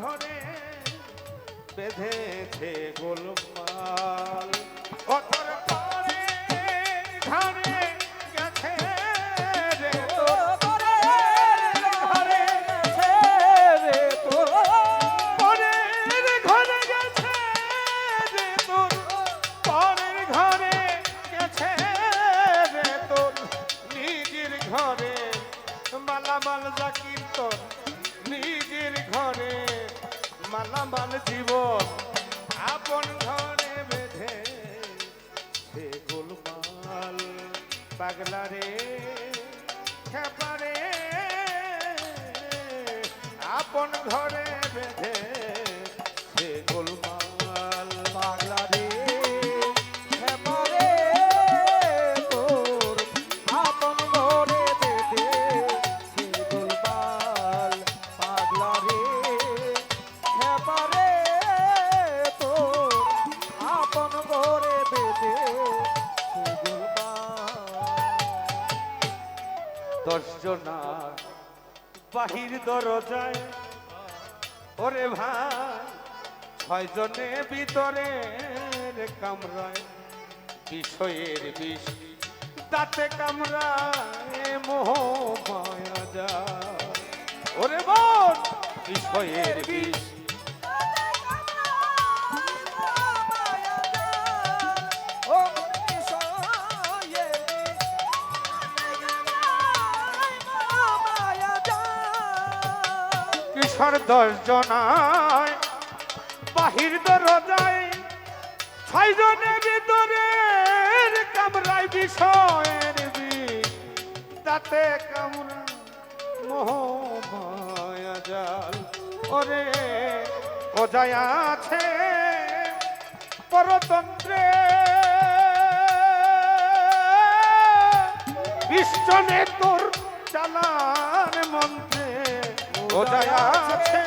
ঘরে বেঁধেছে গোলমাল ও তোর পরের ঘরে গেছে রে তোর ঘরে গেছে রে তোর পরের ঘরে গেছে রে তোর পরের ঘরে গেছে রে তোর নিজের ঘরে মালামাল জাকির তোর নিজের ঘরে মালামাল জীবন আপন ঘরে বেঁধে সে গোলমাল পাগলা রে খেপারে আপন ঘরে বেঁধে সে গোলমাল পাগলা রে খেপারে তোর আপন ঘরে বেঁধে সে গোলমাল পাগলা রে খেপারে তোর আপন ঘরে বেঁধে সে গোলমাল 10 জনা বাহির দরজায় ওরে ভাই 6 জনে ভিতরের কামরায় বিষয়ের বিষ দাঁতে কামরায় মোহ মায়া যায় ওরে বোন বিষয়ের বিষ কিশোর 10 জনায় বাহির দরজায় 6 জনের ভিতরের কামরায় বিষয়ের বিষ দাঁতে কামরা মোহ মায়া জাল ওরে ওজায় আছে পরতন্ত্রে বিশ্বনে তোর চালান মন্ত্রে ওজায় আছে